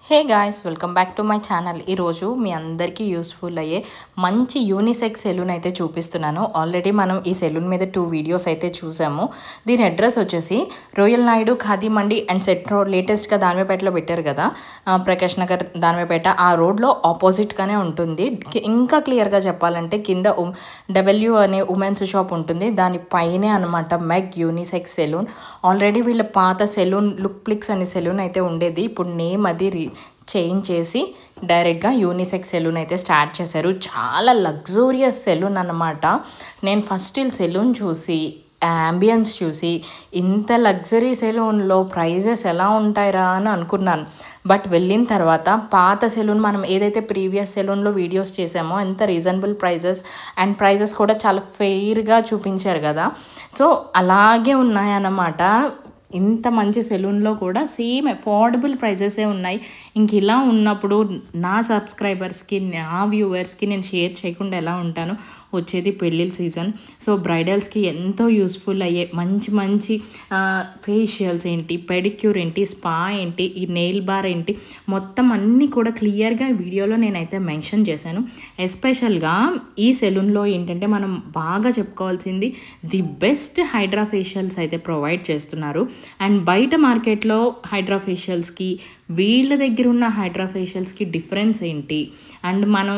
Hey guys, welcome back to my channel. ఈరోజు మీ అందరికీ useful అయ్యే మంచి యూనిసెక్స్ సెలూన్ అయితే చూపిస్తున్నాను. ఆల్రెడీ మనం ఈ సెలూన్ మీద 2 వీడియోస్ అయితే చూసాము. దీని అడ్రస్ వచ్చేసి రోయల్ నాయుడు ఖాదీ మండి అండ్ సెట్ రోడ్, లేటెస్ట్గా దానివేపేటలో పెట్టారు కదా, ప్రకాష్ నగర్ దానివేపేట, ఆ రోడ్లో ఆపోజిట్గానే ఉంటుంది. ఇంకా క్లియర్గా చెప్పాలంటే కింద డబ్ల్యూ అనే ఉమెన్స్ షాప్ ఉంటుంది, దాని పైనే అనమాట మెగ్ యూనిసెక్స్ సెలూన్. ఆల్రెడీ వీళ్ళ పాత సెలూన్ లుక్ ప్లిక్స్ అనే సెలూన్ అయితే ఉండేది, ఇప్పుడు నేమ్ అది చేంజ్ చేసి డైరెక్ట్గా యూనిసెక్స్ సెలూన్ అయితే స్టార్ట్ చేశారు. చాలా లగ్జూరియస్ సెలూన్ అన్నమాట. నేను ఫస్ట్ ఈ సెలూన్ చూసి యాంబియన్స్ చూసి ఇంత లగ్జరీ సెలూన్లో ప్రైజెస్ ఎలా ఉంటాయిరా అని అనుకున్నాను. బట్ వెళ్ళిన తర్వాత పాత సెలూన్ మనం ఏదైతే ప్రీవియస్ సెలూన్లో వీడియోస్ చేసామో ఎంత రీజనబుల్ ప్రైజెస్ అండ్ ప్రైజెస్ కూడా చాలా ఫెయిర్గా చూపించారు కదా, సో అలాగే ఉన్నాయన్నమాట. ఇంత మంచి సెలూన్లో కూడా సేమ్ అఫోర్డబుల్ ప్రైజెసే ఉన్నాయి. ఇంక ఇలా ఉన్నప్పుడు నా సబ్స్క్రైబర్స్కి, నా వ్యూవర్స్కి నేను షేర్ చేయకుండా ఎలా ఉంటాను? వచ్చేది పెళ్ళిళ్ళ సీజన్, సో బ్రైడల్స్కి ఎంతో యూస్ఫుల్ అయ్యే మంచి మంచి ఫేషియల్స్ ఏంటి, పెడిక్యూర్ ఏంటి, స్పా ఏంటి, ఈ నెయిల్ బార్ ఏంటి, మొత్తం అన్నీ కూడా క్లియర్గా వీడియోలో నేనైతే మెన్షన్ చేశాను. ఎస్పెషల్గా ఈ సెలూన్లో ఏంటంటే మనం బాగా చెప్పుకోవాల్సింది ది బెస్ట్ హైడ్రా ఫేషియల్స్ అయితే ప్రొవైడ్ చేస్తున్నారు. అండ్ బయట మార్కెట్లో హైడ్రా ఫేషియల్స్కి వీళ్ళ దగ్గర ఉన్న హైడ్రా ఫేషియల్స్కి డిఫరెన్స్ ఏంటి, అండ్ మనం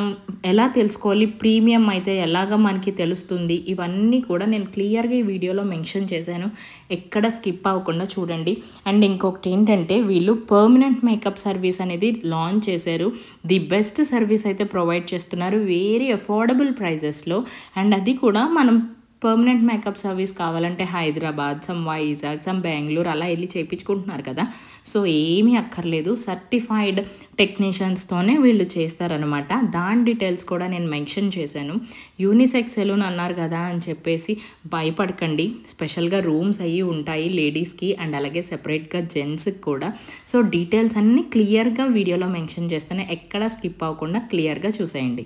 ఎలా తెలుసుకోవాలి, ప్రీమియం అయితే ఎలాగ మనకి తెలుస్తుంది, ఇవన్నీ కూడా నేను క్లియర్గా ఈ వీడియోలో మెన్షన్ చేశాను. ఎక్కడ స్కిప్ అవ్వకుండా చూడండి. అండ్ ఇంకొకటి ఏంటంటే వీళ్ళు పర్మనెంట్ మేకప్ సర్వీస్ అనేది లాంచ్ చేశారు. ది బెస్ట్ సర్వీస్ అయితే ప్రొవైడ్ చేస్తున్నారు వెరీ అఫోర్డబుల్ ప్రైజెస్లో. అండ్ అది కూడా మనం పర్మనెంట్ మేకప్ సర్వీస్ కావాలంటే హైదరాబాద్, సమ్ వైజాగ్, సమ్ బెంగళూరు అలా వెళ్ళి చేయించుకుంటున్నారు కదా, సో ఏమీ అక్కర్లేదు, సర్టిఫైడ్ టెక్నీషియన్స్తోనే వీళ్ళు చేస్తారనమాట. దాని డీటెయిల్స్ కూడా నేను మెన్షన్ చేశాను. యూనిసెక్స్ సెలూన్ అన్నారు కదా అని చెప్పేసి భయపడకండి, స్పెషల్గా రూమ్స్ అయ్యి ఉంటాయి లేడీస్కి అండ్ అలాగే సెపరేట్గా జెంట్స్కి కూడా. సో డీటెయిల్స్ అన్నీ క్లియర్గా వీడియోలో మెన్షన్ చేస్తాను, ఎక్కడా స్కిప్ అవ్వకుండా క్లియర్గా చూసేయండి.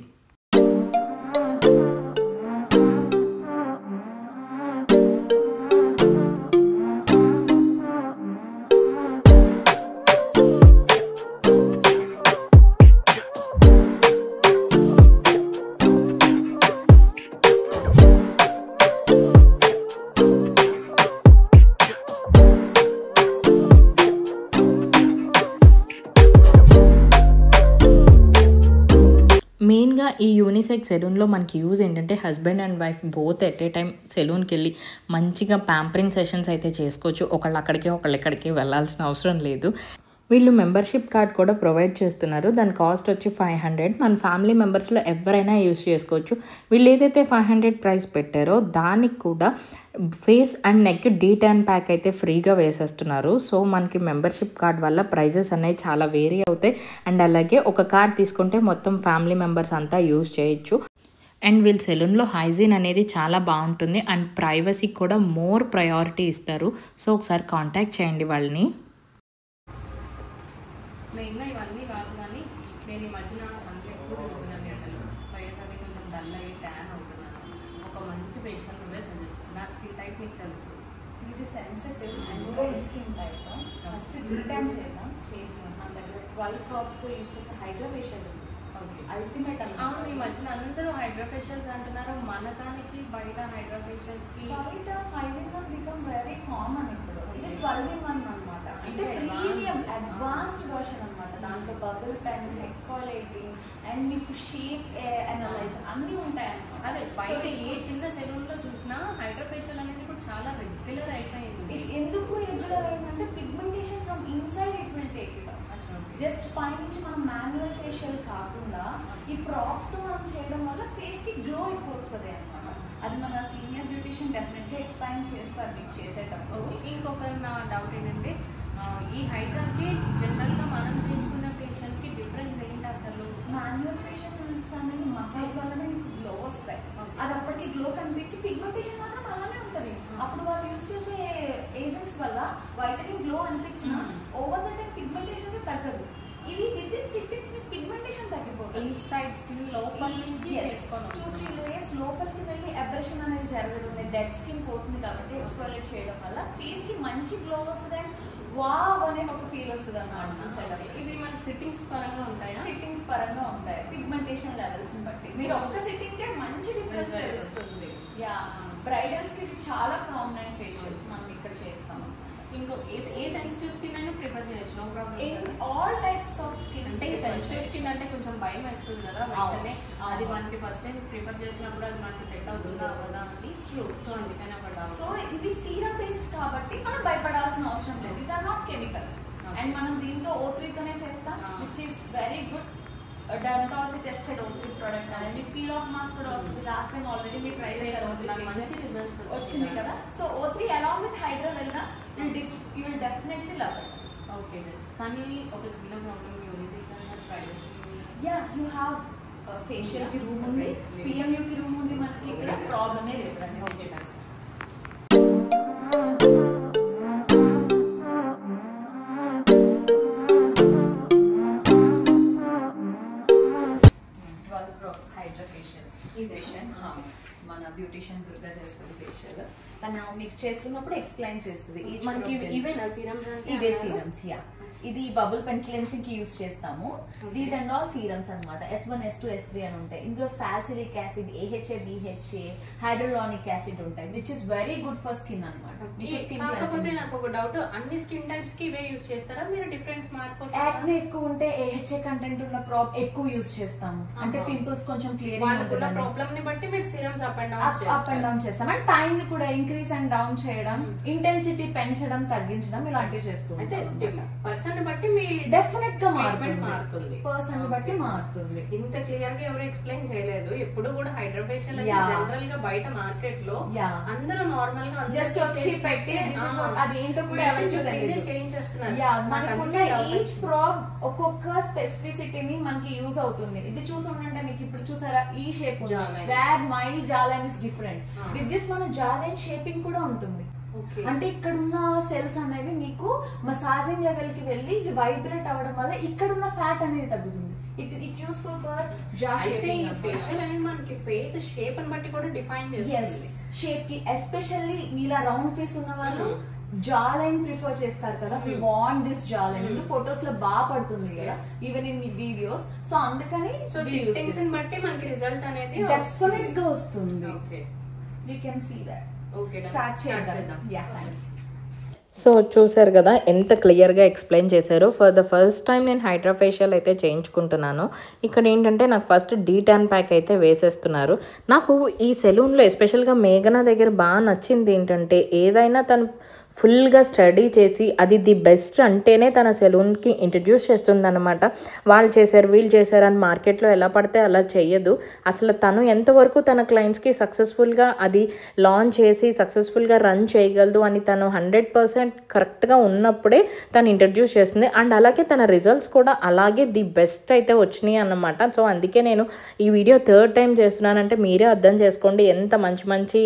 మెయిన్గా ఈ యూనిసెక్స్ సెలూన్లో మనకి యూజ్ ఏంటంటే husband and wife both at a time సెలూన్కి వెళ్ళి మంచిగా ప్యాంపరింగ్ సెషన్స్ అయితే చేసుకోవచ్చు. ఒకళ్ళు అక్కడికి ఒకళ్ళు ఎక్కడికి వెళ్ళాల్సిన అవసరం లేదు. వీళ్ళు మెంబర్షిప్ కార్డ్ కూడా ప్రొవైడ్ చేస్తున్నారు. దాని కాస్ట్ వచ్చి 500. మన ఫ్యామిలీ మెంబర్స్లో ఎవరైనా యూజ్ చేసుకోవచ్చు. వీళ్ళు ఏదైతే 500 ప్రైస్ పెట్టారో దానికి కూడా face and neck D-Tan pack అయితే ఫ్రీగా వేసేస్తున్నారు. సో మనకి మెంబర్షిప్ కార్డ్ వల్ల ప్రైజెస్ అనేవి చాలా వేరీ అవుతాయి. అండ్ అలాగే ఒక కార్డ్ తీసుకుంటే మొత్తం ఫ్యామిలీ మెంబర్స్ అంతా యూజ్ చేయొచ్చు. అండ్ వీళ్ళ సెలూన్లో హైజీన్ అనేది చాలా బాగుంటుంది అండ్ ప్రైవసీకి కూడా మోర్ ప్రయారిటీ ఇస్తారు. సో ఒకసారి కాంటాక్ట్ చేయండి వాళ్ళని. మెయిన్గా ఇవన్నీ కాదు కానీ నేను ఈ మధ్యన సన్లైట్ ఎక్కువ తిరుగుతున్నాను, ఎండలో ఫేస్ అది కొంచెం డల్ అయ్యి ట్యాన్ అవుతున్నాను. ఒక మంచి ఫేషియల్ నువ్వే సజెస్ట్. నా స్కిన్ టైప్ నీకు తెలుసు, ఇది sensitive and dry skin type. First D-Tan చేద్దాం. చేసి మన దగ్గర 12 డ్రాప్స్తో యూజ్ చేసే హైడ్రా ఫేషియల్ ఓకే అల్టిమేట్. అవును, ఈ మధ్యన అందరూ హైడ్రా ఫేషియల్స్ అంటున్నారు. మన దానికి బయట హైడ్రా ఫేషియల్స్కి బయట 5-in-1 బికమ్ వెరీ కామన్ ఇప్పుడు. ఇది 12-in-1 అనమాట. అంటే ప్రీమియం అడ్వాన్స్డ్ వర్షన్ అనమాట. దాంట్లో బబుల్ పెన్, ఎక్స్ఫోలియేటింగ్ అండ్ మీకు షేప్ అనలైజర్ అన్నీ ఉంటాయి అనమాట. అదే బయట ఏ చిన్న సెలూన్లో చూసినా హైడ్రా ఫేషియల్ అనేది ఇప్పుడు చాలా రెగ్యులర్ అయిపోయింది. ఎందుకు రెగ్యులర్ అయిందంటే pigmentation from inside it will take it. Just పైనుంచి మనం మాన్యువల్ ఫేషియల్ కాకుండా ఈ ప్రాప్స్తో మనం చేయడం వల్ల ఫేస్కి గ్లో ఎక్కువ వస్తుంది అనమాట. అది మన సీనియర్ బ్యూటిషియన్ డెఫినెట్గా ఎక్స్ప్లెయిన్ చేస్తారు మీకు చేసేటప్పుడు. ఇంకొక నా డౌట్ ఏంటంటే ఈ హైడ్రాకి జనరల్గా మనం చేయించుకున్న ఫేషియల్కి డిఫరెన్స్ ఏంటి అసలు? మాన్యువల్ ఫేషియల్స్ అనేది మసాజ్ వల్లనే మీకు గ్లో వస్తాయి. అది అప్పటికి గ్లో కనిపించి పిగ్మెంటేషన్ మాత్రం అలానే ఉంటుంది. అప్పుడు వాళ్ళు యూజ్ చేసే ఏజెంట్స్ వల్ల వైటనింగ్ గ్లో అనిపించిన ఓవర్ ద టైం పిగ్మెంటేషన్ తగ్గదు. ఇవి విత్ ఇన్ 6 months మీకు పిగ్మెంటేషన్ తగ్గిపోతుంది. ఇన్సైడ్ స్కిన్ లోపల నుంచి 2-3 layers లోపలికి వెళ్ళి అబ్రేషన్ అనేది జరగదు. డెడ్ స్కిన్ పోతుంది కాబట్టి ఎక్స్ఫోలియేట్ చేయడం వల్ల ఫేస్కి మంచి గ్లో వస్తుంది అండ్ వావ్ అనే ఒక ఫీల్ వస్తుంది అన్నమాట. ఇవి మనకి సిట్టింగ్స్ పరంగా ఉంటాయా? సిట్టింగ్స్ పరంగా ఉంటాయి, పిగ్మెంటేషన్ లెవెల్స్ ని బట్టి. మీరు ఒక్క సిట్టింగ్ కే మంచి డిఫరెన్స్ తెలుస్తుంది. యా, బ్రైడల్స్ కి చాలా ప్రామినెంట్ ఫేషియల్స్ మనం ఇక్కడ చేస్తాం. ఇంకో ఏ సెన్సిటివ్ స్కిన్ అయినా ప్రిఫర్ చేయొచ్చు, no problem. All types of skin. అంటే సెన్సిటివ్ స్కిన్ అంటే కొంచెం భయం వేస్తుంది కదా వెంటనే, అది మనకి ఫస్ట్ టైం ప్రిఫర్ చేసినప్పుడు అది మనకి సెట్ అవుతుందా అవ్వదా అని. సో అందుకని అక్కడ సో ఇది సీరం బేస్డ్ కాబట్టి మనం భయపడాల్సిన అవసరం లేదు. These are not chemicals. And మనం దీంతో O3 తోనే చేస్తాం, which is very good dermatology tested O3 product. And peel off mask కూడా వస్తుంది. లాస్ట్ టైం ఆల్రెడీ మీరు ట్రై చేశారు, మంచి రిజల్ట్స్ వచ్చింది కదా. So O3 along with Hydraa వెళ్ళినా you will definitely love it. Okay, కానీ ఒక చిన్న problem privacy. Yeah, you have facial కి రూమ్ ఉంది, PMU కి రూమ్ ఉంది, మనకి ఇక్కడ ప్రాబ్లమే లేదు. Okay, hydra facial. ఈ ఫేషియల్ మన బ్యూటిషియన్ దుర్గా చేస్తుంది ఫేషియల్. తను మీకు చేస్తున్నప్పుడు ఎక్స్ప్లెయిన్ చేస్తుంది. మనకి ఇవేనా సీరమ్స్? ఇవే సీరమ్స్. యా, ఇది బబుల్ పెన్ క్లెన్సింగ్ కి యూస్ చేస్తాము. దీస్ అండ్ ఆల్ సీరమ్స్ అన్నమాట. S1, S2, S3 అని ఉంటాయి. ఇందులో salicylic acid, AHA, BHA, hyaluronic acid ఉంటాయి, which is very good for skin అన్నమాట. కాకపోతే నాకు ఒక డౌట్, అన్ని స్కిన్ టైప్స్ కి ఇవే యూస్ చేస్తారా మీరు? డిఫరెన్స్ మారిపోతుంది. యాక్నే ఎక్కువ ఉంటే AHA కంటెంట్ ఉన్న ఎక్కువ యూస్ చేస్తాము. అంటే పింపుల్స్ కొంచెం క్లియర్ ప్రాబ్లమ్ ని బట్టి మీరు సీరమ్స్ అప్ అండ్ డౌన్ చేస్తాం. అండ్ టైం ని కూడా ఇంక్రీజ్ అండ్ డౌన్ చేయడం, ఇంటెన్సిటీ పెంచడం, తగ్గించడం, ఇలాంటివి చేస్తూ పర్సన్ బట్టి మీ డెఫినెట్ గా మారుతుంది. పర్సన్ బట్టి మారుతుంది. ఇంత క్లియర్ గా ఎవరు ఎక్స్ప్లెయిన్ చేయలేదు. ఎప్పుడు కూడా హైడ్రా ఫేషియల్ జనరల్ గా బయట మార్కెట్ లో అందరూ నార్మల్ గా జస్ట్ వచ్చి పెట్టి అది ఏంటో కూడా చేంజ్ చేస్తున్నారు. మనకున్న ఈచ్ ప్రాబ్ ఒక్కొక్క స్పెసిఫిసిటీని మనకి యూజ్ అవుతుంది. ఇది చూసుకుంటే మీకు ఇప్పుడు చూసారా, ఈ shape where my jawline is different. With this మన జా లైన్ షేపింగ్ కూడా ఉంటుంది. అంటే ఇక్కడ ఉన్న సెల్స్ అనేవి మీకు మసాజింగ్ లెవెల్ కి వెళ్ళి వైబ్రేట్ అవ్వడం వల్ల ఇక్కడ ఉన్న ఫ్యాట్ అనేది తగ్గుతుంది. ఇట్ యూస్ఫుల్ ఫర్ జా షేపింగ్. ఫేషియల్ అనేది మనకి ఫేస్ షేప్ ని బట్టి కూడా డిఫైన్ చేస్తుంది. షేప్ కి ఎస్పెషల్లీ మీలా రౌండ్ ఫేస్ ఉన్న వాళ్ళు జా లైన్ ప్రిఫర్ చేస్తారు కదా. We want this jawline. Photos లో బాగా పడుతుంది కదా, ఈవెన్ ఇన్ వీడియోస్. సో అందుకని సిట్టింగ్స్ ని బట్టి మనకి రిజల్ట్ అనేది డెఫినెట్ గా వస్తుంది. Okay, we can see that. Okay, start చేద్దాం. యా, సో చూసారు కదా ఎంత క్లియర్గా ఎక్స్ప్లెయిన్ చేశారు. ఫర్ ద ఫస్ట్ టైం నేను హైడ్రా ఫేషియల్ అయితే చేయించుకుంటున్నాను. ఇక్కడ ఏంటంటే నాకు ఫస్ట్ D10 ప్యాక్ అయితే వేసేస్తున్నారు. నాకు ఈ సెలూన్లో ఎస్పెషల్గా మేఘనా దగ్గర బాగా నచ్చింది ఏంటంటే, ఏదైనా తను ఫుల్గా స్టడీ చేసి అది ది బెస్ట్ అంటేనే తన సెలూన్కి ఇంట్రడ్యూస్ చేస్తుందన్నమాట. వాళ్ళు చేశారు వీళ్ళు చేశారు అని మార్కెట్లో ఎలా పడితే అలా చెయ్యదు. అసలు తను ఎంతవరకు తన క్లయింట్స్కి సక్సెస్ఫుల్గా అది లాంచ్ చేసి సక్సెస్ఫుల్గా రన్ చేయగలదు అని తను 100% కరెక్ట్గా ఉన్నప్పుడే తను ఇంట్రడ్యూస్ చేస్తుంది. అండ్ అలాగే తన రిజల్ట్స్ కూడా అలాగే ది బెస్ట్ అయితే వచ్చినాయి అన్నమాట. సో అందుకే నేను ఈ వీడియో 3rd టైం చేస్తున్నానంటే మీరే అర్థం చేసుకోండి ఎంత మంచి మంచి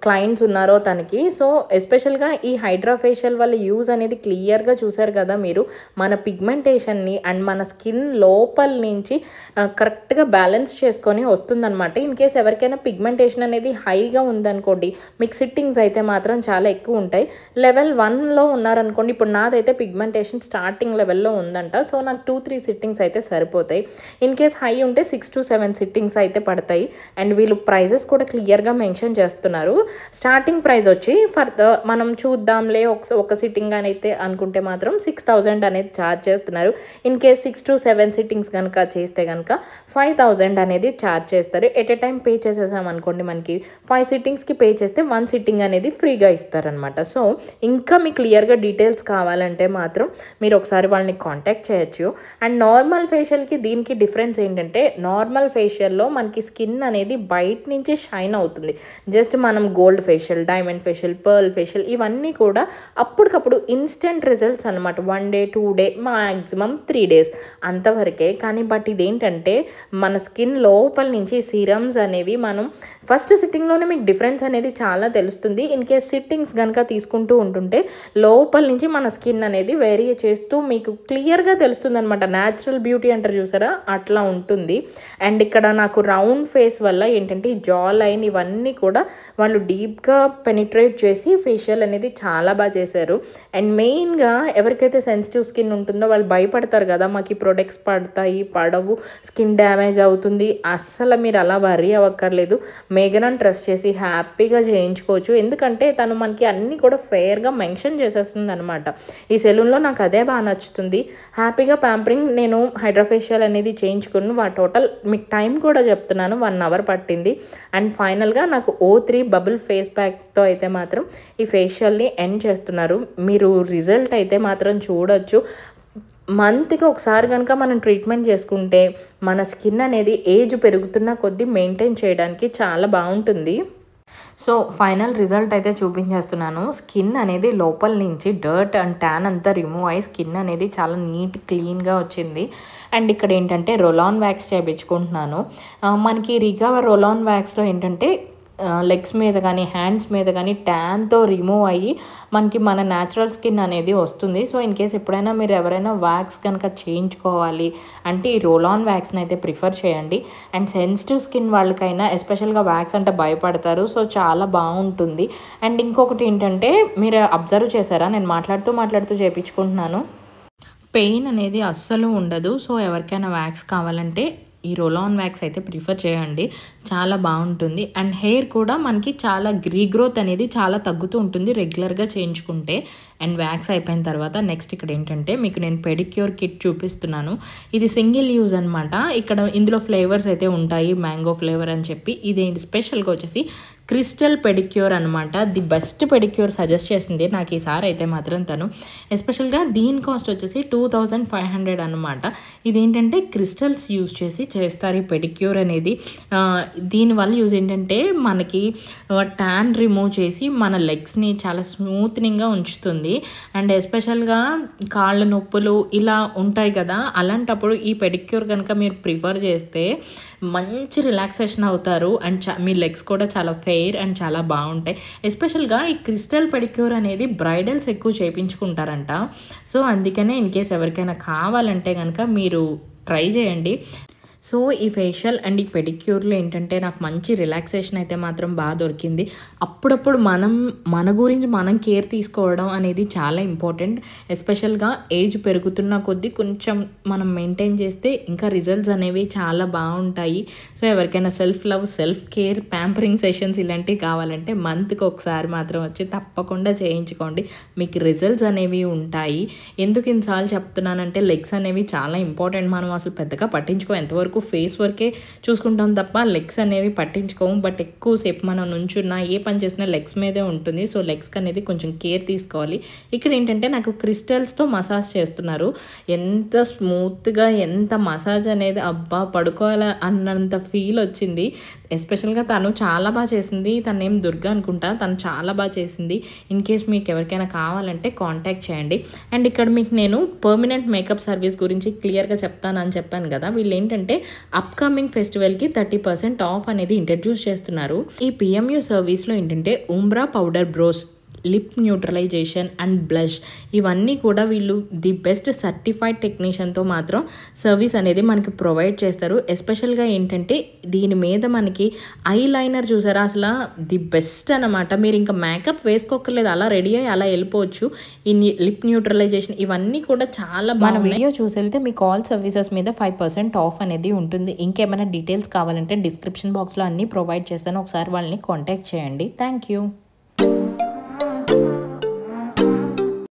క్లయింట్స్ ఉన్నారో తనకి. సో ఎస్పెషల్ ఈ హైడ్రా ఫేషియల్ వల్ల యూజ్ అనేది క్లియర్గా చూసారు కదా మీరు. మన పిగ్మెంటేషన్ని అండ్ మన స్కిన్ లోపల నుంచి కరెక్ట్గా బ్యాలెన్స్ చేసుకొని వస్తుందన్నమాట. ఇన్ కేస్ ఎవరికైనా పిగ్మెంటేషన్ అనేది హైగా ఉందనుకోండి, మీకు సిట్టింగ్స్ అయితే మాత్రం చాలా ఎక్కువ ఉంటాయి. లెవెల్ 1లో ఉన్నారనుకోండి, ఇప్పుడు నాదైతే పిగ్మెంటేషన్ స్టార్టింగ్ లెవెల్లో ఉందంట. సో నాకు 2-3 సిట్టింగ్స్ అయితే సరిపోతాయి. ఇన్ కేస్ హై ఉంటే 6-7 సిట్టింగ్స్ అయితే పడతాయి. అండ్ వీళ్ళు ప్రైజెస్ కూడా క్లియర్గా మెన్షన్ చేస్తున్నారు. స్టార్టింగ్ ప్రైస్ వచ్చి ఫర్ మనం చూద్దాంలే ఒక సిట్టింగ్ అని అయితే అనుకుంటే మాత్రం 6000 అనేది ఛార్జ్ చేస్తున్నారు. ఇన్ కేస్ 6-7 సిట్టింగ్స్ కనుక చేస్తే కనుక 5000 అనేది ఛార్జ్ చేస్తారు. ఎట్ ఏ టైం పే చేసేసాం అనుకోండి, మనకి 5 సిట్టింగ్స్కి పే చేస్తే 1 సిట్టింగ్ అనేది ఫ్రీగా ఇస్తారనమాట. సో ఇంకా మీకు క్లియర్గా డీటెయిల్స్ కావాలంటే మాత్రం మీరు ఒకసారి వాళ్ళని కాంటాక్ట్ చేయొచ్చు. అండ్ నార్మల్ ఫేషియల్కి దీనికి డిఫరెన్స్ ఏంటంటే, నార్మల్ ఫేషియల్లో మనకి స్కిన్ అనేది బయట నుంచి షైన్ అవుతుంది. జస్ట్ మనం gold facial, diamond facial, pearl facial ఇవన్నీ కూడా అప్పటికప్పుడు ఇన్స్టెంట్ రిజల్ట్స్ అనమాట. 1 డే 2 డే మ్యాక్సిమం 3 డేస్ అంతవరకే. కానీ బట్ ఇదేంటంటే మన స్కిన్ లోపల నుంచి సీరమ్స్ అనేవి మనం ఫస్ట్ సిట్టింగ్లోనే మీకు డిఫరెన్స్ అనేది చాలా తెలుస్తుంది. ఇన్ కేస్ సిట్టింగ్స్ కనుక తీసుకుంటూ ఉంటుంటే లోపల నుంచి మన స్కిన్ అనేది వేరీ చేస్తూ మీకు క్లియర్గా తెలుస్తుంది అనమాట. న్యాచురల్ బ్యూటీ అంటారు చూసారా, అట్లా ఉంటుంది. అండ్ ఇక్కడ నాకు రౌండ్ ఫేస్ వల్ల ఏంటంటే ఈ జా లైన్ ఇవన్నీ కూడా వాళ్ళు డీప్గా పెనిట్రేట్ చేసి ఫేషియల్ ఫేషియల్ అనేది చాలా బాగా చేశారు. అండ్ మెయిన్గా ఎవరికైతే సెన్సిటివ్ స్కిన్ ఉంటుందో వాళ్ళు భయపడతారు కదా, మాకు ఈ ప్రొడక్ట్స్ పడతాయి పడవు, స్కిన్ డ్యామేజ్ అవుతుంది. అస్సలు మీరు అలా వరీ అవ్వక్కర్లేదు. మేఘనాని ట్రస్ట్ చేసి హ్యాపీగా చేయించుకోవచ్చు. ఎందుకంటే తను మనకి అన్నీ కూడా ఫెయిర్గా మెన్షన్ చేసేస్తుంది అనమాట. ఈ సెలూన్లో నాకు అదే బాగా నచ్చుతుంది. హ్యాపీగా ప్యాంపరింగ్ నేను హైడ్రాఫేషియల్ అనేది చేయించుకుని టోటల్ మీకు టైం కూడా చెప్తున్నాను, 1 hour పట్టింది. అండ్ ఫైనల్గా నాకు O3 బబుల్ ఫేస్ ప్యాక్తో అయితే మాత్రం ఈ ఫేషియల్ని ఎండ్ చేస్తున్నారు. మీరు రిజల్ట్ అయితే మాత్రం చూడొచ్చు. మంత్కి ఒకసారి కనుక మనం ట్రీట్మెంట్ చేసుకుంటే మన స్కిన్ అనేది ఏజ్ పెరుగుతున్న కొద్దీ మెయింటైన్ చేయడానికి చాలా బాగుంటుంది. సో ఫైనల్ రిజల్ట్ అయితే చూపించేస్తున్నాను. స్కిన్ అనేది లోపల నుంచి డర్ట్ అండ్ ట్యాన్ అంతా రిమూవ్ అయ్యి స్కిన్ అనేది చాలా నీట్ క్లీన్గా వచ్చింది. అండ్ ఇక్కడ ఏంటంటే రోలాన్ వ్యాక్స్ చేయించుకుంటున్నాను. మనకి రికవర్ రోలాన్ వ్యాక్స్లో ఏంటంటే లెగ్స్ మీద కానీ హ్యాండ్స్ మీద కానీ ట్యాన్తో రిమూవ్ అయ్యి మనకి మన న్యాచురల్ స్కిన్ అనేది వస్తుంది. సో ఇన్ కేస్ ఎప్పుడైనా మీరు ఎవరైనా వ్యాక్స్ కనుక చేయించుకోవాలి అంటే ఈ రోలాన్ వ్యాక్స్ని అయితే ప్రిఫర్ చేయండి. అండ్ సెన్సిటివ్ స్కిన్ వాళ్ళకైనా ఎస్పెషల్గా వ్యాక్స్ అంటే భయపడతారు. సో చాలా బాగుంటుంది. అండ్ ఇంకొకటి ఏంటంటే మీరు అబ్జర్వ్ చేశారా, నేను మాట్లాడుతూ చేయించుకుంటున్నాను, పెయిన్ అనేది అస్సలు ఉండదు. సో ఎవరికైనా వ్యాక్స్ కావాలంటే ఈ రోలాన్ వ్యాక్స్ అయితే ప్రిఫర్ చేయండి, చాలా బాగుంటుంది. అండ్ హెయిర్ కూడా మనకి చాలా రీగ్రోత్ అనేది చాలా తగ్గుతూ ఉంటుంది రెగ్యులర్గా చేయించుకుంటే. అండ్ వ్యాక్స్ అయిపోయిన తర్వాత నెక్స్ట్ ఇక్కడ ఏంటంటే మీకు నేను పెడిక్యూర్ కిట్ చూపిస్తున్నాను. ఇది సింగిల్ యూజ్ అనమాట. ఇక్కడ ఇందులో ఫ్లేవర్స్ అయితే ఉంటాయి, మ్యాంగో ఫ్లేవర్ అని చెప్పి. ఇదేంటి స్పెషల్గా వచ్చేసి క్రిస్టల్ పెడిక్యూర్ అనమాట. ది బెస్ట్ పెడిక్యూర్ సజెస్ట్ చేసింది నాకు ఈసారి అయితే మాత్రం తను. ఎస్పెషల్గా దీని కాస్ట్ వచ్చేసి 2500 అనమాట. ఇదేంటంటే క్రిస్టల్స్ యూజ్ చేసి చేస్తారు ఈ పెడిక్యూర్ అనేది. దీనివల్ల యూజ్ ఏంటంటే మనకి ట్యాన్ రిమూవ్ చేసి మన లెగ్స్ని చాలా స్మూత్నింగ్గా ఉంచుతుంది. అండ్ ఎస్పెషల్గా కాళ్ళ నొప్పులు ఇలా ఉంటాయి కదా, అలాంటప్పుడు ఈ పెడిక్యూర్ కనుక మీరు ప్రిఫర్ చేస్తే మంచి రిలాక్సేషన్ అవుతారు. అండ్ మీ లెగ్స్ కూడా చాలా ఫెయిర్ అండ్ చాలా బాగుంటాయి. ఎస్పెషల్గా ఈ క్రిస్టల్ పెడిక్యూర్ అనేది బ్రైడల్స్ ఎక్కువ చేయించుకుంటారంట. సో అందుకనే ఇన్ కేస్ ఎవరికైనా కావాలంటే కనుక మీరు ట్రై చేయండి. సో ఈ ఫేషియల్ అండ్ ఈ పెడిక్యూర్లో ఏంటంటే నాకు మంచి రిలాక్సేషన్ అయితే మాత్రం బాగా దొరికింది. అప్పుడప్పుడు మన గురించి మనం కేర్ తీసుకోవడం అనేది చాలా ఇంపార్టెంట్. ఎస్పెషల్గా ఏజ్ పెరుగుతున్న కొద్దీ కొంచెం మనం మెయింటైన్ చేస్తే ఇంకా రిజల్ట్స్ అనేవి చాలా బాగుంటాయి. సో ఎవరికైనా self love, self care, pampering sessions ఇలాంటివి కావాలంటే మంత్కి ఒకసారి మాత్రం వచ్చి తప్పకుండా చేయించుకోండి, మీకు రిజల్ట్స్ అనేవి ఉంటాయి. ఎందుకు ఇన్నిసార్లు చెప్తున్నానంటే లెగ్స్ అనేవి చాలా ఇంపార్టెంట్. మనం అసలు పెద్దగా పట్టించుకో, ఎంతవరకు ఫేస్ వర్కే చూసుకుంటాం తప్ప లెగ్స్ అనేవి పట్టించుకోము. బట్ ఎక్కువసేపు మనం నుంచున్నా ఏ పని చేసినా లెగ్స్ మీదే ఉంటుంది. సో లెగ్స్ అనేది కొంచెం కేర్ తీసుకోవాలి. ఇక్కడ ఏంటంటే నాకు క్రిస్టల్స్తో మసాజ్ చేస్తున్నారు. ఎంత స్మూత్గా, ఎంత మసాజ్ అనేది అబ్బా పడుకోవాలి అన్నంత ఫీల్ వచ్చింది. ఎస్పెషల్గా తను చాలా బాగా చేసింది. తను ఏం దుర్గా అనుకుంటా, తను చాలా బాగా చేసింది. ఇన్ కేస్ మీకు ఎవరికైనా కావాలంటే కాంటాక్ట్ చేయండి. అండ్ ఇక్కడ మీకు నేను పర్మనెంట్ మేకప్ సర్వీస్ గురించి క్లియర్గా చెప్తానని చెప్పాను కదా. వీళ్ళు ఏంటంటే అప్కమింగ్ ఫెస్టివల్కి 30% ఆఫ్ అనేది ఇంట్రడ్యూస్ చేస్తున్నారు. ఈ PMU సర్వీస్లో ఏంటంటే ombre powder brows, lip neutralisation and blush ఇవన్నీ కూడా వీళ్ళు ది బెస్ట్ సర్టిఫైడ్ టెక్నీషియన్తో మాత్రం సర్వీస్ అనేది మనకి ప్రొవైడ్ చేస్తారు. ఎస్పెషల్గా ఏంటంటే దీని మీద మనకి ఐ లైనర్ చూసారా, అసలు ది బెస్ట్ అనమాట. మీరు ఇంకా మేకప్ వేసుకోకర్లేదు, అలా రెడీ అయ్యి అలా వెళ్ళిపోవచ్చు. ఈ లిప్ న్యూట్రలైజేషన్ ఇవన్నీ కూడా చాలా బాగా. మన వీడియో చూసి వెళ్తే మీకు ఆల్ సర్వీసెస్ మీద 5% ఆఫ్ అనేది ఉంటుంది. ఇంకేమైనా డీటెయిల్స్ కావాలంటే డిస్క్రిప్షన్ బాక్స్లో అన్నీ ప్రొవైడ్ చేస్తాను, ఒకసారి వాళ్ళని కాంటాక్ట్ చేయండి. Thank you.